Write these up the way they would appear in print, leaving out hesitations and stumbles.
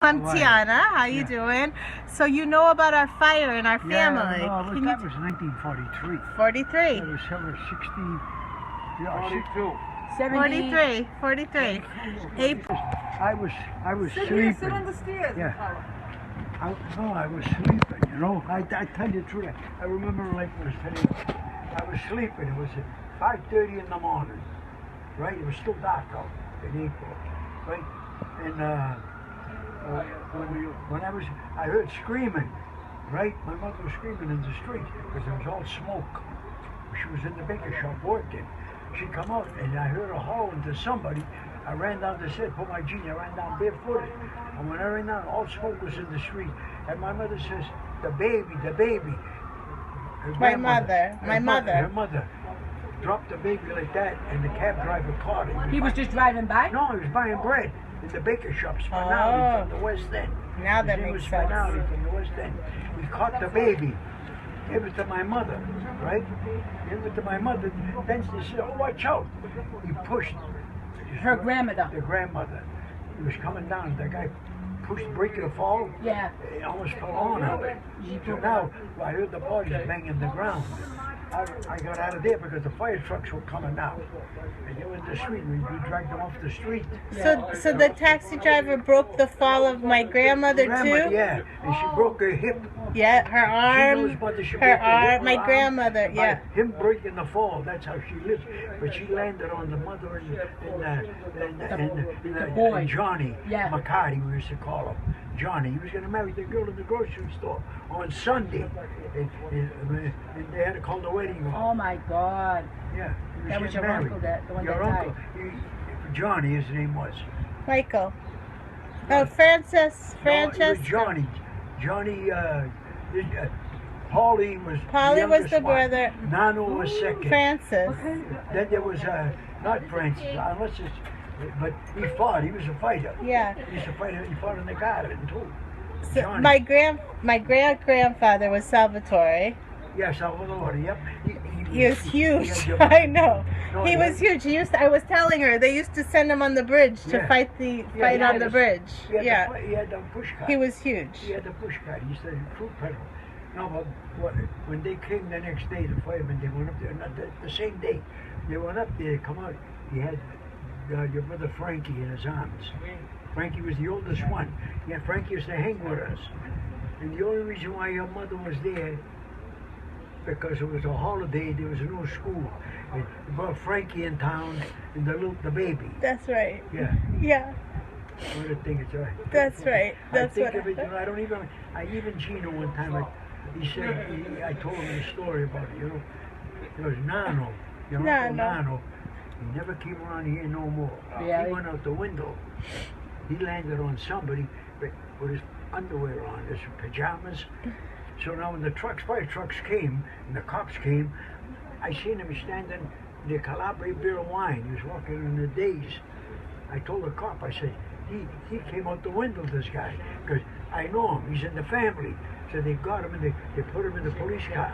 I'm Tiana. How you doing? So you know about our fire in our family? Yeah, no, that was 1943. 43. That was 60. Yeah, 42. 43. April. I was sleeping. Sit on the stairs. Yeah. I was sleeping. You know, I tell you the truth. I remember like it was today. I was sleeping. It was at 5:30 in the morning. Right? It was still dark out in April. Right? And when I heard screaming, right? My mother was screaming in the street because it was all smoke. She was in the baker shop working. She come out and I heard her hollering to somebody. I ran down the stairs, put my jeans, I ran down barefooted. And when I ran down, all smoke was in the street. And my mother says, the baby. My mother. Her mother dropped the baby like that, and the cab driver caught it. He was just driving by? No, he was buying bread in the baker shop, Spinelli from the West End. Now that makes sense. Spinelli from the West End. He caught the baby, gave it to my mother, right? Gave it to my mother. Then she said, oh, watch out. He pushed. Her grandmother. The grandmother. He was coming down. The guy pushed, breaking a fall. Yeah. He almost fell on her. So now, I heard the bodies banging the ground. I got out of there because the fire trucks were coming out. And they were in the street. We dragged them off the street. So the taxi driver broke the fall of my grandmother too? Yeah, and she broke her hip. Yeah, her arm. My grandmother, yeah. Him breaking the fall, that's how she lived. But she landed on the mother and the boy. And Johnny McCarty, we used to call him. Johnny. He was going to marry the girl in the grocery store on Sunday. And they had to call the wedding off. Oh my God. Yeah. That was your married. uncle, the one your that uncle. died. Johnny, his name was. Michael. Oh, Francis. No, it was Johnny. Johnny, Paulie was the brother. Nano was second. Francis. Then there was, not Francis, unless it's, but he fought. He was a fighter. Yeah. He was a fighter. He fought in the garden too. So my great-grandfather was Salvatore. Yeah, Salvatore. Yep. He was huge. I know. No, he was huge. I was telling her they used to send him on the bridge to fight on the bridge. He had the push cart. He was huge. He had the push cart. He used to fruit peddle. No, but when they came the next day, the firemen, they went up there. Not the same day. They went up there. Come out. He had your brother Frankie in his arms. Frankie was the oldest one. Yeah, Frankie used to hang with us. And the only reason why your mother was there, because it was a holiday, there was no school. And they brought Frankie in town and the baby. That's right. Yeah. Yeah. What a thing it's right. That's right. That's I think of it, you know, I even Gino one time, he said, I told him the story about it, you know. It was Nano. Your uncle Nano. He never came around here no more. Yeah, he went out the window. He landed on somebody with his underwear on, his pajamas. So now when the fire trucks came, and the cops came, I seen him standing near Calabria Beer and Wine. He was walking in the days. I told the cop, I said, he came out the window, this guy, because I know him, he's in the family. So they got him and they put him in the police car.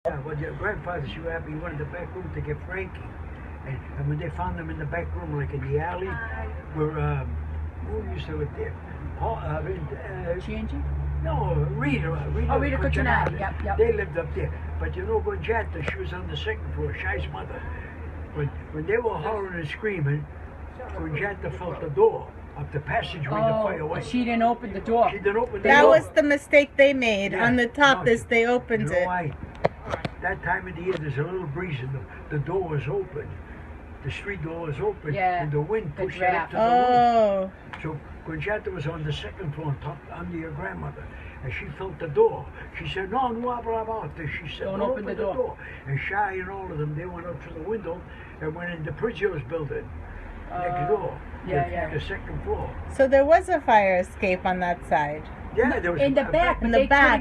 Yeah, well, your grandfather, she was happy. He went in the back room to get Frankie. And when they found him in the back room, like in the alley, where, who used to live there? Changing? No, Rita. Oh, Rita Cuccinelli, yep. They lived up there. But you know, Gonjata, she was on the second floor, Shai's mother. When they were hollering and screaming, Gonjata felt the door up the passageway the fire went. She didn't open the door. She didn't open the door. That was the mistake they made. On the top, they opened it. Why? That time of the year, there's a little breeze and the door was open. The street door was open, and the wind pushed it up to the roof. So Gonjata was on the second floor, under your grandmother, and she felt the door. She said, no, blah, blah. She said, don't open the door. And Shai and all of them, they went up to the window and went in the Prizio's building next door, the second floor. So there was a fire escape on that side. Yeah, there was in the back,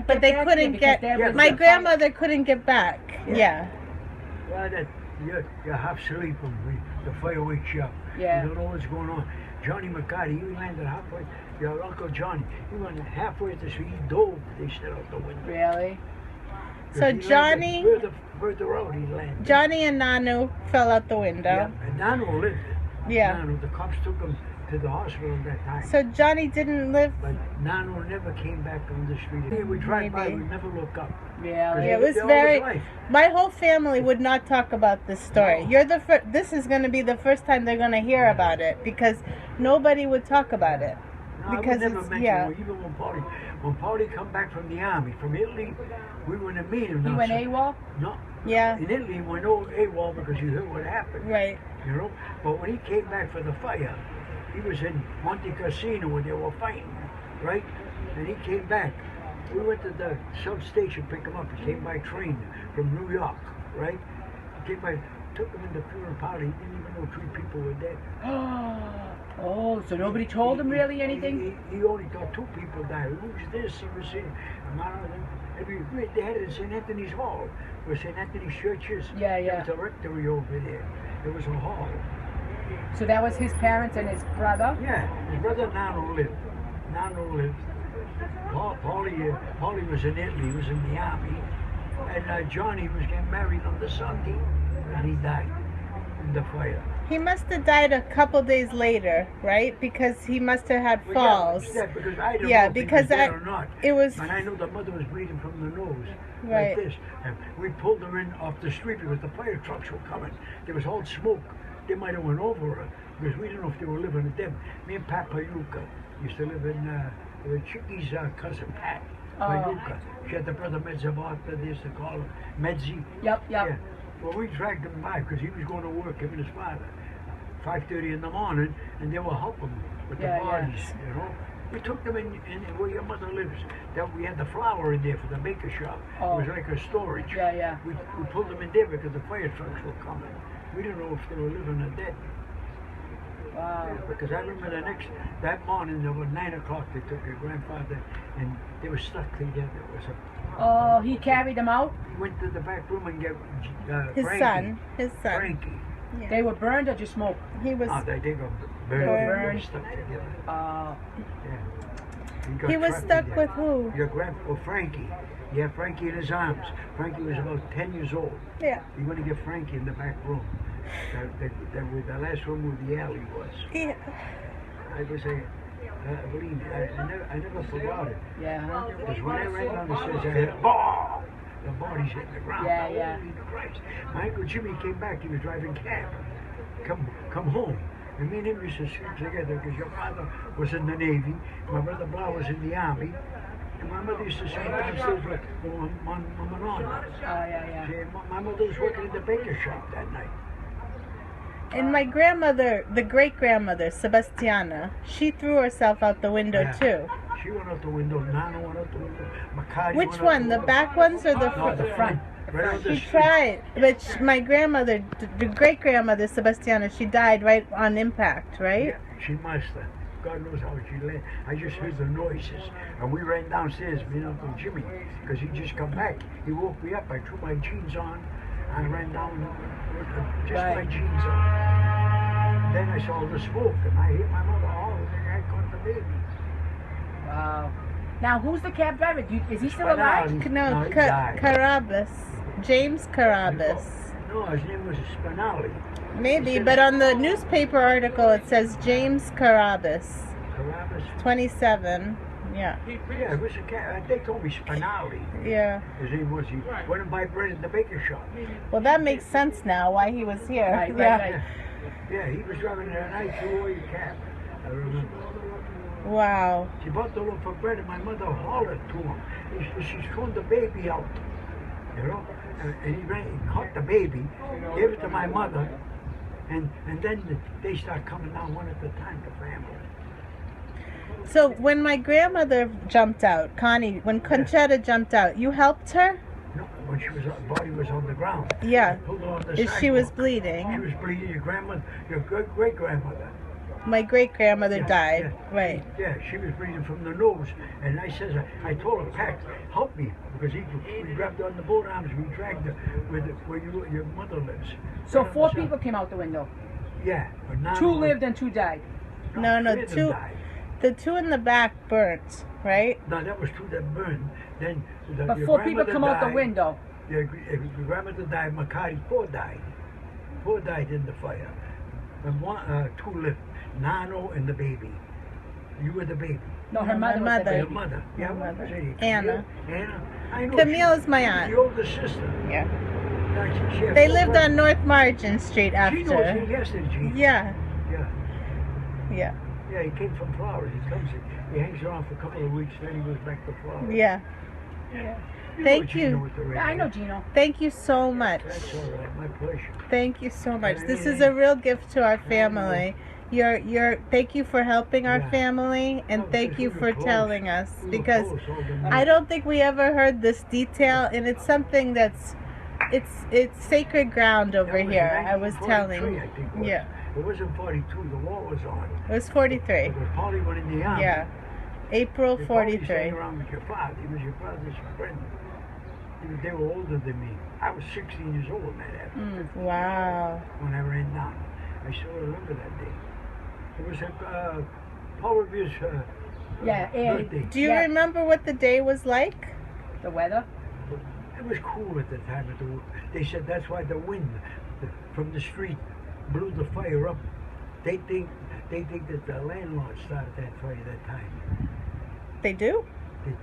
but they couldn't get. My grandmother couldn't get back. Yeah. Well, you're half asleep when the fire wakes you up. Yeah. You don't know what's going on. Johnny McCarty, he landed halfway. Your Uncle Johnny, he went halfway to the street, he dove, they stood out the window. Really? So He Johnny, landed further out he landed. Johnny and Nanu fell out the Yeah, window. and Nano lived. Yeah. Nano, the cops took him to the hospital at that time. So Johnny didn't live. But Nano never came back on the street. Hey, we drive by, Maybe. we never look up. Really? Yeah, it was All his very. life. My whole family would not talk about this story. No. You're the this is going to be the first time they're going to hear about it because nobody would talk about it. No, Because I would never it's- mention yeah. it. Even when Paulie come back from the army, from Italy, we wouldn't meet him. He now, went so- AWOL? No, Yeah. in Italy he went AWOL because you heard what happened. Right. You know, but when he came back for the fire, he was in Monte Cassino when they were fighting, right? And he came back. We went to the South Station, pick him up. He came by train from New York, right? He came by, took him in the funeral party. He didn't even know 3 people were dead. Oh, so nobody told him really anything? He only thought 2 people died. Who's this? He was saying, they had it in St. Anthony's Hall, where St. Anthony's Church is. Yeah, yeah. There was a rectory over there. There was a hall. So that was his parents and his brother? Yeah, his brother Nano lived. Nano lived. Paulie was in Italy, he was in the army. And Johnny was getting married on the Sunday, and he died in the fire. He must have died a couple days later, right? Because he must have had Well, falls. Yeah, because I don't Yeah, know if he because was dead or not. it was And I know the mother was bleeding from the nose, Right. like this. And we pulled her in off the street because the fire trucks were coming. There was all smoke. They might have went over her because we didn't know if they were living or dead. Me and Pat Payuka used to live in Chicky's cousin Pat Payuka. She had the brother Medzabat, they used to call him Medzi. Yep, yep. Yeah. Well, we dragged him by because he was going to work, him and his father, 5:30 in the morning, and they were helping him with Yeah, the yeah. bodies, you know. We took them in where your mother lives. That we had the flour in there for the baker shop. Oh. It was like a storage. Yeah, yeah. We pulled them in there because the fire trucks were coming. We didn't know if they were living or dead. Wow. Because I remember that morning, there was 9 o'clock, they took your grandfather, and they were stuck together. It was Oh, he carried them out? he went to the back room and get his Frankie. son. His son. Frankie. They were burned or just smoked? He was. Oh, they got burned. They were They were burned. stuck together. Uh, Yeah. got He was trapped stuck in there. with who? Your Frankie. He had Frankie in his arms. Frankie was about 10 years old. Yeah. He went to get Frankie in the back room. The last room where the alley was. Yeah. I was believe me, I never forgot it. yeah, huh? Because when I ran down the stairs, I heard, BAH! The bodies hitting the ground. Yeah, yeah. Holy Christ. My Uncle Jimmy came back, he was driving cab. Come home. And me and him used to sleep together because your father was in the Navy, my brother Blau was in the Army, and my mother used to sleep downstairs with Mama Nonna. Oh, yeah, yeah. My mother was working in the baker shop that night. And my grandmother, the great grandmother, Sebastiana, she threw herself out the window Yeah. too. She went out the window, Nana went out the window, Makati Which went out one? The window. back ones or the No, front? the front. Right on the She street. tried, but my grandmother, the great grandmother Sebastiana, she died right on impact, right? Yeah, she must have. God knows how she lay. I just heard the noises. And we ran downstairs, me and Uncle Jimmy, because he just come back. He woke me up. I threw my jeans on. I ran down with just my Right. jeans on. Then I saw the smoke, and I hit my mother. Oh, I caught the baby. Wow. Now, who's the cab driver? Is he still alive? Spinelli. No, he died. Carabas. James Carabas. No, his name was Spinelli. Maybe, but on the newspaper article it says James Carabas. Carabas. 27. Yeah. Yeah, it was a cat. They told me Spinelli. Yeah. His name was. He went and buy bread at the baker shop. Well, that makes sense now why he was here. Right, right, yeah. right. Yeah, he was driving a nice Royal cab. I remember. Wow. She bought the loaf of bread and my mother hollered to him. She's thrown the baby out. You know? And he caught the baby, gave it to my mother, and then they start coming down one at a time, the family. So when my grandmother jumped out, Connie, when Conchetta jumped out, you helped her? No, when she was, body was on the ground. Yeah. I pulled her on the If she was sidewalk. She bleeding. was bleeding. Your grandmother, your great-grandmother. My great grandmother died. Yeah. Right. Yeah, she was bleeding from the nose. And I says, I told her, Pat, help me. Because we grabbed her on the both arms, we dragged her where your mother lives. So Right on 4 the side. people came out the window. Yeah. But now 2 lived and 2 died. No, three of them two. died. The two in the back burnt, right? No, that was two that burned. Then But your 4 people grandmother come out the died. window. Your grandmother died. Makati, 4 died. 4 died in the fire. And 2 lived. Nano and the baby. You were the baby. No, her No, mother my was the mother. Your baby. mother. Yeah, My what mother. was it? Anna. Anna. I know. Camille she- is my aunt. The older sister. Yeah. Yeah, she had They 4 lived brothers. on North Margin Street She knows after. him yesterday, Gene. Yeah. Yeah. Yeah. Yeah, he came from Florida. He comes. He hangs around for a couple of weeks, then he goes back to Florida. Yeah. You Thank know Gino you. with the red Yeah, I know hair. Gino. Thank you so much. That's all right. My pleasure. Thank you so much. This is a real gift to our family. Thank you for helping our Yeah. family, and No, thank because you we were for close. telling us, We were because close all the night. I don't think we ever heard this detail, and it's something that's it's sacred ground That over was here. I was 1943, telling. I think it was. Yeah, It wasn't 42. The war was on. it was 43. Because Polly went in the army. Yeah, April Your Polly 43. stayed around with your father. He was your father's friend. They were older than me. I was 16 years old when that happened. Wow. When I ran down. I still remember that day. It was Paul Revere's Yeah, and birthday. Do you Yeah. remember what the day was like? the weather. It was cool at the time. They said that's why the wind from the street blew the fire up. They think that the landlord started that fire that time. They do?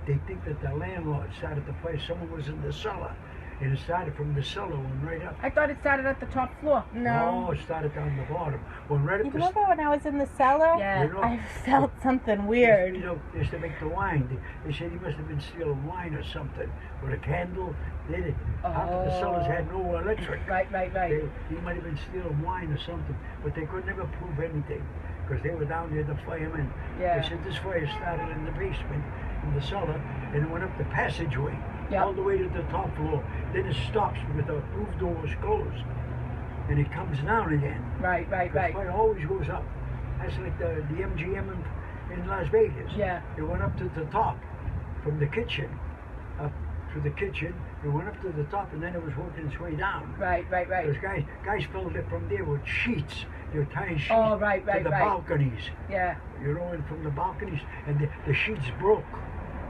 They think that the landlord started the fire. Someone was in the cellar, and it started from the cellar, went right up. I thought it started at the top floor. No. it started down the bottom. Went right You up the remember when I was in the cellar? Yeah. You know, I felt something weird. You know, they used to make the wine. They said he must have been stealing wine or something with a candle. They did. Half of the cellars had no electric. Right. He might have been stealing wine or something, but they could never prove anything because they were down there, the firemen. Yeah. They said this fire started in the basement, in the cellar, and it went up the passageway, Yeah. all the way to the top floor. Then it stops because the roof door was closed, and it comes down again. Right. The fire always goes up. That's like the MGM in Las Vegas. Yeah. It went up to the top from the kitchen, up to the kitchen. It went up to the top, and then it was working its way down. Right. Those guys filled it from there with sheets. They were tying sheets Oh, right, to the balconies. Yeah. You know, and from the balconies, and the sheets broke.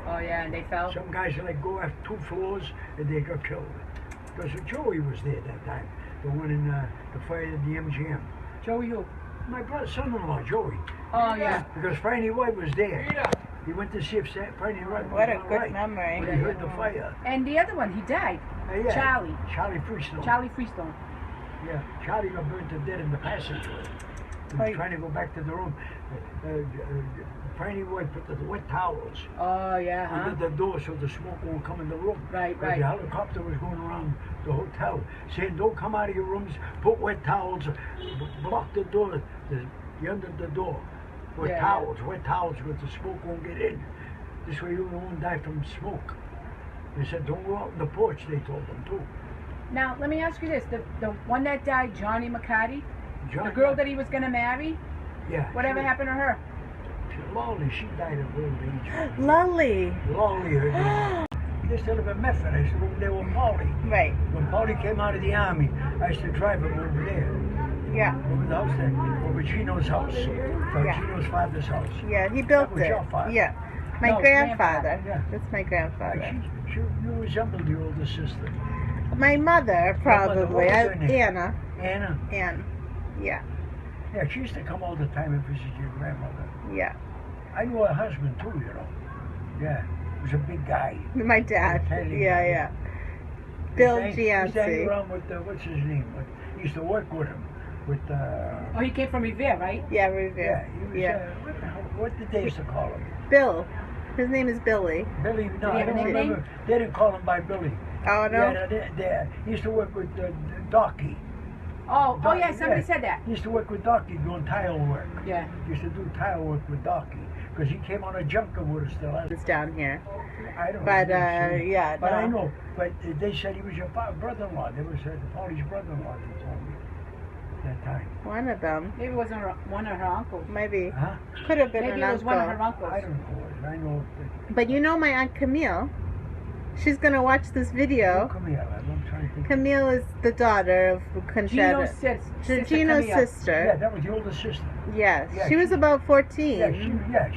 Oh yeah, and they fell. Some guys like go after 2 floors, and they got killed. Because Joey was there that time, the one in the fire at the MGM. Joey who? My son-in-law, Joey. Oh yeah. Because Franny White was there. He went to see if Franny White was What a all good right. memory. When he heard the fire. And the other one, he died. Yeah. Charlie Freestone. Freestone. Yeah, Charlie got burned to death in the passageway. He was Right. trying to go back to the room. Franny White put the wet towels Oh yeah, huh? under the door so the smoke won't come in the room. Right. The helicopter was going around the hotel saying, don't come out of your rooms, put wet towels, block the door, the under the door. Wet towels because the smoke won't get in. This way you won't die from smoke. They said, don't go out on the porch, they told them too. Now let me ask you this: the one that died, Johnny McCarty, the girl that he was gonna marry, yeah, whatever happened to her? Lolly, she died of old age. Lolly. Lolly, her name. They used to live in Medford. I used to live there with Polly. Right. When Polly came out of the army, I used to drive him over there. Yeah. Over the house there. Over Gino's house. Yeah. Gino's father's house. Yeah, he built was it. your father. Yeah. My No, grandfather. Yeah. That's my grandfather. You resembled your older sister. My mother, probably. What was her name? Anna. Anna. Ann. Yeah. Yeah, she used to come all the time and visit your grandmother. Yeah. I knew her husband too, you know. Yeah. He was a big guy. My dad. Italian Yeah, guy. yeah. Bill He used to hang Gianci. around with, what's his name? He used to work with him. With, Oh, he came from Revere, right? Yeah, yeah, Revere. he was, Yeah. what the hell, what did they used to call him? Bill. His name is Billy. Billy, no, he I have a don't nickname? remember. They didn't call him by Billy. Oh, no? Yeah, no, he used to work with Docky. Oh yeah, somebody said that. He used to work with Docky doing tile work. Yeah. He used to do tile work with Docky. Because he came on a junker with us still. It's down here. I don't But, know. yeah, But no. I know. But they said he was your brother-in-law. There was Paulie's brother-in-law, they told me. That time. One of them. Maybe it wasn't one of her uncles. Maybe. Huh? Could have been Maybe an it was one of her uncle. uncles. I don't know who it is. I know. But you know my Aunt Camille? She's going to watch this video. Come here. I'm trying to think. Camille is the daughter of Conchetta. Gino's sister Gino's Camille. sister. Yeah, that was the older sister. Yes, Yeah, she was about 14.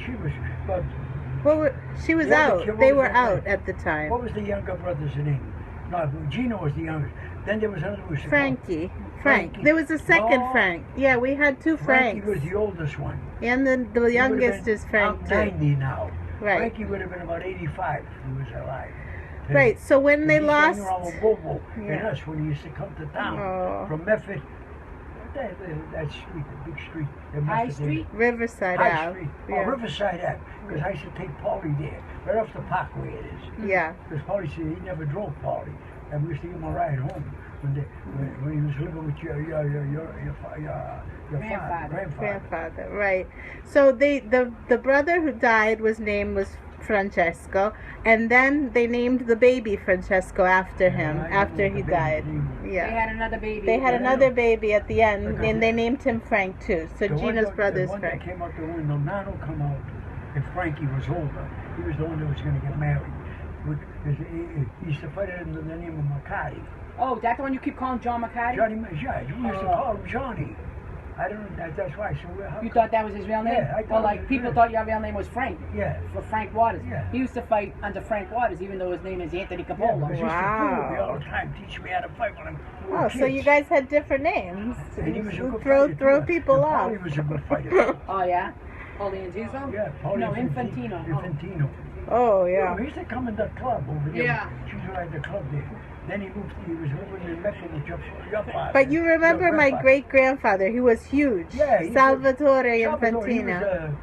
She was. But She was the other out. kid, what They was were his out name? at the time. What was the younger brother's name? No, Gino was the youngest. Then there was another one. Frankie. Frankie. There was a second No. Frank. Yeah, we had two Frankie Franks. was the oldest one. And the He would've youngest been- is Frank I'm too. 90 now. Right. Frankie would have been about 85 if he was alive. Right. So when they He used to hang lost, around with Bobo and Yeah. us when he used to come to town Oh. from Medford. What the hell is that street, the big street? in High Medford? Street? Riverside High Ave. Street. Yeah. Oh, Riverside Ave. Because I used to take Paulie there, right off the parkway it is. Yeah. Because Paulie said he never drove Paulie. And we used to give him a ride home when he was living with your grandfather. Grandfather, right. So the brother who died name was Francesco, and then they named the baby Francesco after him I after know he the baby's died. name. They Yeah. had another baby. They had Yeah, another baby at the end, Okay. and they named him Frank too. So The one Gina's that- brother's the one Frank. that came out the window, Nano come out, and Frankie was older. He was the one that was going to get married. He used to fight it under the name of McCarty. Oh, that's the one you keep calling John McCarty? Johnny, yeah, we used to call him Johnny. I don't know, that's why. So You thought that was his real name? Yeah, I thought Well, it like was people his. thought your real name was Frank. Yeah. For Frank Waters. Yeah. He used to fight under Frank Waters, even though his name is Anthony Yeah, Capola. because he used to Wow. fool me all the time, teach me how to fight when we were Oh, so you kids. guys had different names. And he was a good Throw fighter, too. people And off. Paulie was a good fighter. Oh yeah, Paulie Antizo? Yeah, Paulie No, Infantino. Oh. Infantino. Oh Yeah. yeah. He used to come in the club over there. Yeah. She used to ride the club there. Then he was living in Medford with your father. But you remember your my grandfather. great grandfather? He was huge. Yeah, he Salvatore Salvatore, he Infantino.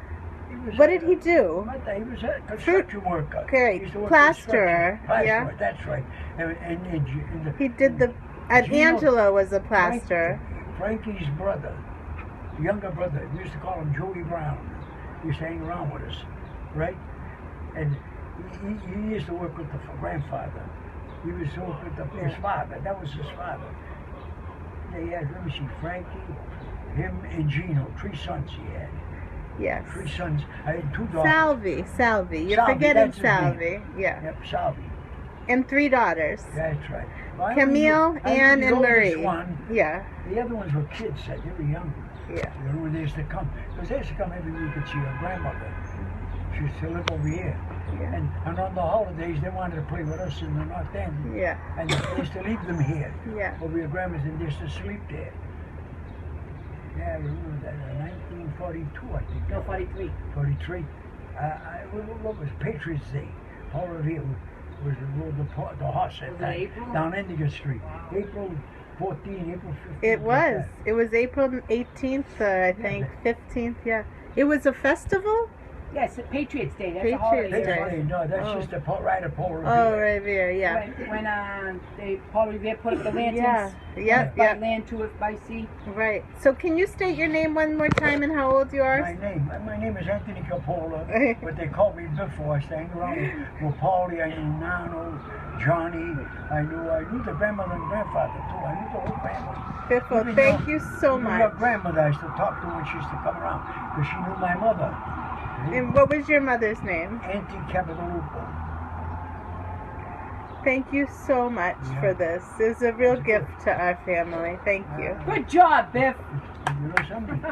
was, What did he do? He was a construction worker. Okay, He used to work plasterer, construction. yeah. Plasterer, that's right. And He did the. And Gino- Angelo was a plasterer. Frankie's brother, younger brother, we used to call him Joey Brown. He used to hang around with us, right? And he used to work with the grandfather. He was so with his father. That was his father. They had, let me see, Frankie, him, and Gino. 3 sons he had. Yes. 3 sons. I had 2 daughters. Salvi. You're Salvi, forgetting that's his name. Salvi. Yeah. Yep, Salvi. And 3 daughters. That's right. Well, Camille, I knew Anne, the and oldest Marie. One. Yeah. The other ones were kids. They were young. Yeah. You know, when they used to come. Because they used to come every week and see her grandmother. She used to live over here. Yeah. And on the holidays, they wanted to play with us in the North End. Yeah. And they used to leave them here. Yeah. Over your grandma's, and they used to sleep there. Yeah, I remember that. 1942, I think. No, 43. 43. What was Patriots Day? All of it was the horse that Was it time. April? Down Endicott Street. April 14, April 15. It like was. that. It was April 18th, I think. 15th, yeah. It was a festival? Yes, Patriots Day. That's a Patriots holiday. Day. That's right. No, that's Oh. just a ride of Paul Revere. Oh, right there, yeah. When Paul Revere put up the lanterns. Yeah. Yep, By yep. land to it by sea. Right. So can you state your name one more time and how old you are? My name is Anthony Capola, but they called me Biffo. I sang around with Paulie. I knew Nano, Johnny. I knew the grandmother and grandfather too. I knew the whole family. Biffo, Even thank your- you so even much. Your grandmother, I used to talk to when she used to come around because she knew my mother. And what was your mother's name? Auntie Capitalupo. Thank you so much Yeah. for this. It was a real It's good. gift to our family. Thank you. Good job, Biff. You know something?